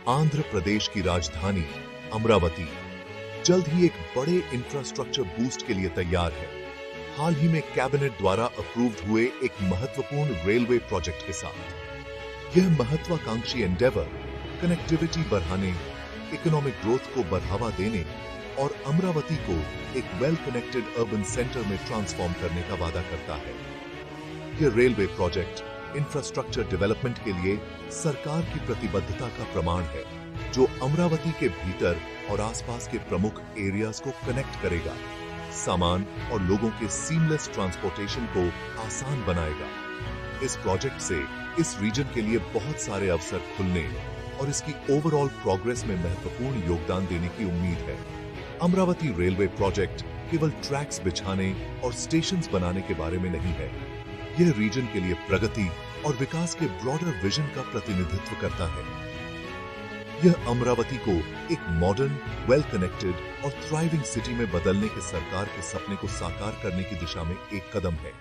आंध्र प्रदेश की राजधानी अमरावती जल्द ही एक बड़े इंफ्रास्ट्रक्चर बूस्ट के लिए तैयार है। हाल ही में कैबिनेट द्वारा अप्रूव्ड हुए एक महत्वपूर्ण रेलवे प्रोजेक्ट के साथ यह महत्वाकांक्षी एंडेवर कनेक्टिविटी बढ़ाने, इकोनॉमिक ग्रोथ को बढ़ावा देने और अमरावती को एक वेल कनेक्टेड अर्बन सेंटर में ट्रांसफॉर्म करने का वादा करता है। यह रेलवे प्रोजेक्ट इंफ्रास्ट्रक्चर डेवलपमेंट के लिए सरकार की प्रतिबद्धता का प्रमाण है, जो अमरावती के भीतर और आसपास के प्रमुख एरियाज को कनेक्ट करेगा, सामान और लोगों के सीमलेस ट्रांसपोर्टेशन को आसान बनाएगा। इस प्रोजेक्ट से इस रीजन के लिए बहुत सारे अवसर खुलने और इसकी ओवरऑल प्रोग्रेस में महत्वपूर्ण योगदान देने की उम्मीद है। अमरावती रेलवे प्रोजेक्ट केवल ट्रैक्स बिछाने और स्टेशंस बनाने के बारे में नहीं है। यह रीजन के लिए प्रगति और विकास के ब्रॉडर विजन का प्रतिनिधित्व करता है। यह अमरावती को एक मॉडर्न, वेल कनेक्टेड और थ्राइविंग सिटी में बदलने के सरकार के सपने को साकार करने की दिशा में एक कदम है।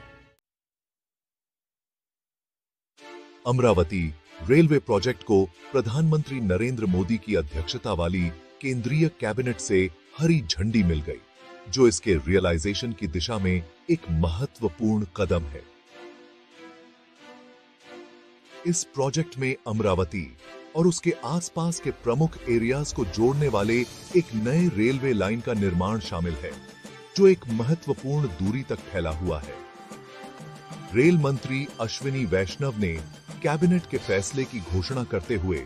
अमरावती रेलवे प्रोजेक्ट को प्रधानमंत्री नरेंद्र मोदी की अध्यक्षता वाली केंद्रीय कैबिनेट से हरी झंडी मिल गई, जो इसके रियलाइजेशन की दिशा में एक महत्वपूर्ण कदम है। इस प्रोजेक्ट में अमरावती और उसके आसपास के प्रमुख एरियाज को जोड़ने वाले एक नए रेलवे लाइन का निर्माण शामिल है, जो एक महत्वपूर्ण दूरी तक फैला हुआ है। रेल मंत्री अश्विनी वैष्णव ने कैबिनेट के फैसले की घोषणा करते हुए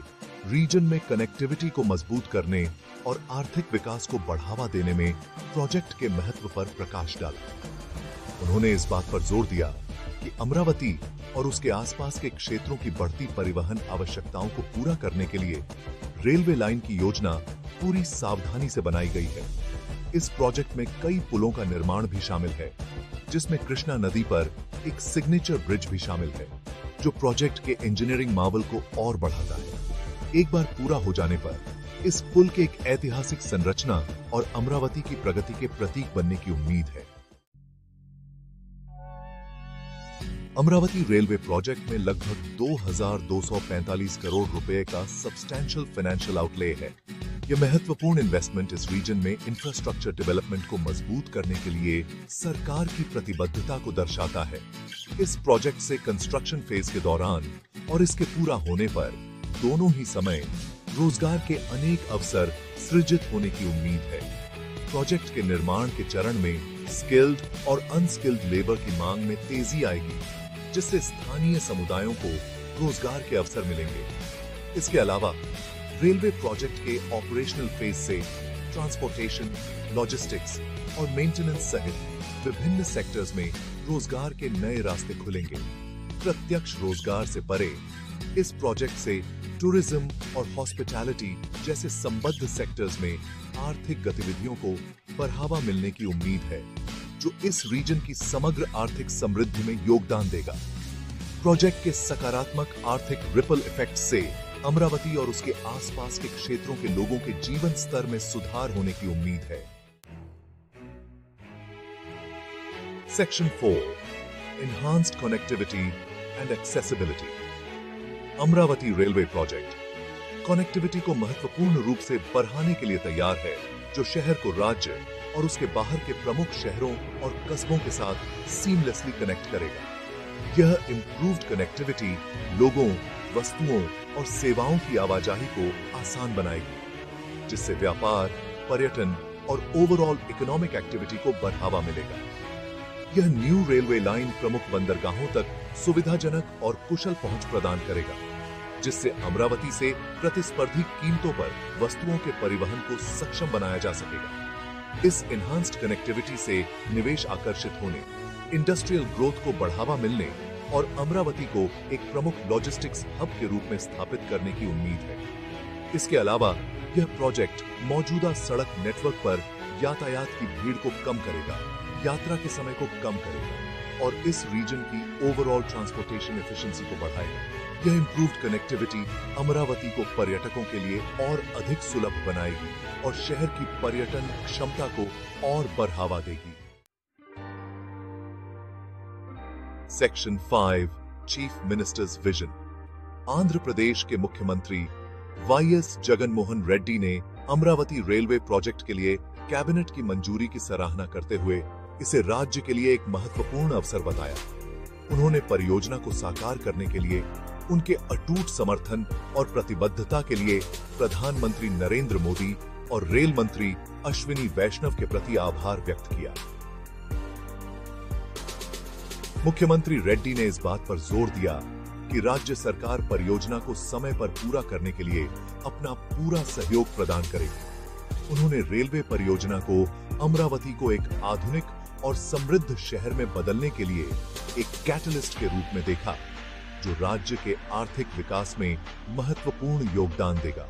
रीजन में कनेक्टिविटी को मजबूत करने और आर्थिक विकास को बढ़ावा देने में प्रोजेक्ट के महत्व पर प्रकाश डाला। उन्होंने इस बात पर जोर दिया कि अमरावती और उसके आसपास के क्षेत्रों की बढ़ती परिवहन आवश्यकताओं को पूरा करने के लिए रेलवे लाइन की योजना पूरी सावधानी से बनाई गई है। इस प्रोजेक्ट में कई पुलों का निर्माण भी शामिल है, जिसमें कृष्णा नदी पर एक सिग्नेचर ब्रिज भी शामिल है, जो प्रोजेक्ट के इंजीनियरिंग मार्वल को और बढ़ाता है। एक बार पूरा हो जाने पर इस पुल के एक ऐतिहासिक संरचना और अमरावती की प्रगति के प्रतीक बनने की उम्मीद है। अमरावती रेलवे प्रोजेक्ट में लगभग 2245 करोड़ रुपए का सब्सटैंशियल फाइनेंशियल आउटले है। यह महत्वपूर्ण इन्वेस्टमेंट इस रीजन में इंफ्रास्ट्रक्चर डेवलपमेंट को मजबूत करने के लिए सरकार की प्रतिबद्धता को दर्शाता है। इस प्रोजेक्ट से कंस्ट्रक्शन फेज के दौरान और इसके पूरा होने पर दोनों ही समय रोजगार के अनेक अवसर सृजित होने की उम्मीद है। प्रोजेक्ट के निर्माण के चरण में स्किल्ड और अनस्किल्ड लेबर की मांग में तेजी आएगी, जिससे स्थानीय समुदायों को रोजगार के अवसर मिलेंगे। इसके अलावा रेलवे प्रोजेक्ट के ऑपरेशनल फेज से ट्रांसपोर्टेशन, लॉजिस्टिक्स और मेंटेनेंस सहित विभिन्न सेक्टर्स में रोजगार के नए रास्ते खुलेंगे। प्रत्यक्ष रोजगार से परे इस प्रोजेक्ट से टूरिज्म और हॉस्पिटैलिटी जैसे संबद्ध सेक्टर्स में आर्थिक गतिविधियों को बढ़ावा मिलने की उम्मीद है, जो इस रीजन की समग्र आर्थिक समृद्धि में योगदान देगा। प्रोजेक्ट के सकारात्मक आर्थिक रिपल इफेक्ट से अमरावती और उसके आसपास के क्षेत्रों के लोगों के जीवन स्तर में सुधार होने की उम्मीद है। Section 4, Enhanced Connectivity and Accessibility। Amravati railway project connectivity को महत्वपूर्ण रूप से बढ़ाने के लिए तैयार है, जो शहर को राज्य और उसके बाहर के प्रमुख शहरों और कस्बों के साथ सीमलेसली कनेक्ट करेगा। यह इंप्रूव्ड कनेक्टिविटी लोगों, वस्तुओं और सेवाओं की आवाजाही को आसान बनाएगी, जिससे व्यापार, पर्यटन और ओवरऑल इकोनॉमिक एक्टिविटी को बढ़ावा मिलेगा। यह न्यू रेलवे लाइन प्रमुख बंदरगाहों तक सुविधाजनक और कुशल पहुंच प्रदान करेगा, जिससे अमरावती से प्रतिस्पर्धी कीमतों पर वस्तुओं के परिवहन को सक्षम बनाया जा सकेगा। इस इनहांस्ड कनेक्टिविटी से निवेश आकर्षित होने, इंडस्ट्रियल ग्रोथ को बढ़ावा मिलने और अमरावती को एक प्रमुख लॉजिस्टिक्स हब के रूप में स्थापित करने की उम्मीद है। इसके अलावा यह प्रोजेक्ट मौजूदा सड़क नेटवर्क पर यातायात की भीड़ को कम करेगा, यात्रा के समय को कम करेगा और इस रीजन की ओवरऑल ट्रांसपोर्टेशन एफिशिएंसी को बढ़ाएगा। यह इंप्रूव्ड कनेक्टिविटी अमरावती को पर्यटकों के लिए और अधिक सुलभ बनाएगी और शहर की पर्यटन क्षमता को और बढ़ावा देगी। Section 5, chief ministers vision. Andhra Pradesh के मुख्यमंत्री वाईएस जगनमोहन रेड्डी ने अमरावती रेलवे प्रोजेक्ट के लिए कैबिनेट की मंजूरी की सराहना करते हुए इसे राज्य के लिए एक महत्वपूर्ण अवसर बताया। उन्होंने परियोजना को साकार करने के लिए उनके अटूट समर्थन और प्रतिबद्धता के लिए प्रधानमंत्री नरेंद्र मोदी और रेल मंत्री अश्विनी वैष्णव के प्रति आभार व्यक्त किया। मुख्यमंत्री रेड्डी ने इस बात पर जोर दिया कि राज्य सरकार परियोजना को समय पर पूरा करने के लिए अपना पूरा सहयोग प्रदान करेगी। उन्होंने रेलवे परियोजना को अमरावती को एक आधुनिक और समृद्ध शहर में बदलने के लिए एक कैटलिस्ट के रूप में देखा, जो राज्य के आर्थिक विकास में महत्वपूर्ण योगदान देगा।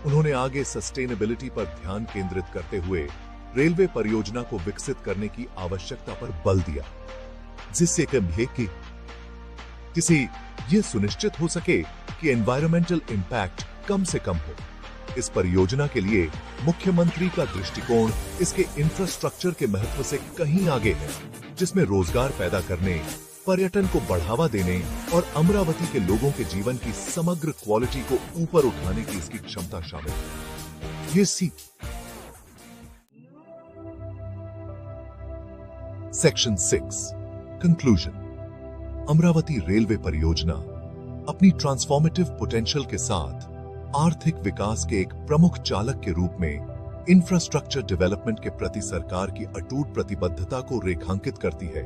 उन्होंने आगे सस्टेनेबिलिटी पर ध्यान केंद्रित करते हुए रेलवे परियोजना को विकसित करने की आवश्यकता पर बल दिया, जिससे किसी ये सुनिश्चित हो सके कि एनवायरमेंटल इंपैक्ट कम से कम हो। इस परियोजना के लिए मुख्यमंत्री का दृष्टिकोण इसके इंफ्रास्ट्रक्चर के महत्व से कहीं आगे है, जिसमें रोजगार पैदा करने, पर्यटन को बढ़ावा देने और अमरावती के लोगों के जीवन की समग्र क्वालिटी को ऊपर उठाने की इसकी क्षमता शामिल है। ये सेक्शन 6 कंक्लूजन। अमरावती रेलवे परियोजना अपनी ट्रांसफॉर्मेटिव पोटेंशियल के साथ आर्थिक विकास के एक प्रमुख चालक के रूप में इंफ्रास्ट्रक्चर डेवलपमेंट के प्रति सरकार की अटूट प्रतिबद्धता को रेखांकित करती है।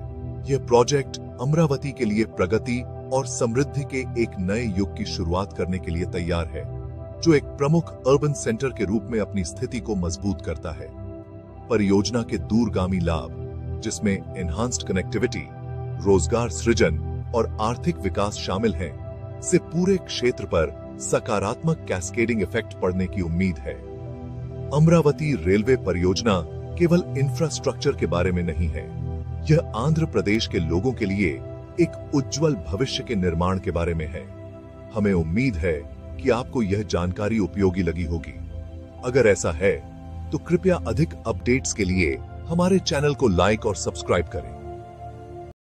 यह प्रोजेक्ट अमरावती के लिए प्रगति और समृद्धि के एक नए युग की शुरुआत करने के लिए तैयार है, जो एक प्रमुख अर्बन सेंटर के रूप में अपनी स्थिति को मजबूत करता है। परियोजना के दूरगामी लाभ, जिसमें एनहांस्ड कनेक्टिविटी, रोजगार सृजन और आर्थिक विकास शामिल हैं, से पूरे क्षेत्र पर सकारात्मक कैस्केडिंग इफेक्ट पड़ने की उम्मीद है। अमरावती रेलवे परियोजना केवल इंफ्रास्ट्रक्चर के बारे में नहीं है, यह आंध्र प्रदेश के लोगों के लिए एक उज्जवल भविष्य के निर्माण के बारे में है। हमें उम्मीद है कि आपको यह जानकारी उपयोगी लगी होगी। अगर ऐसा है, तो कृपया अधिक अपडेट्स के लिए हमारे चैनल को लाइक और सब्सक्राइब करें।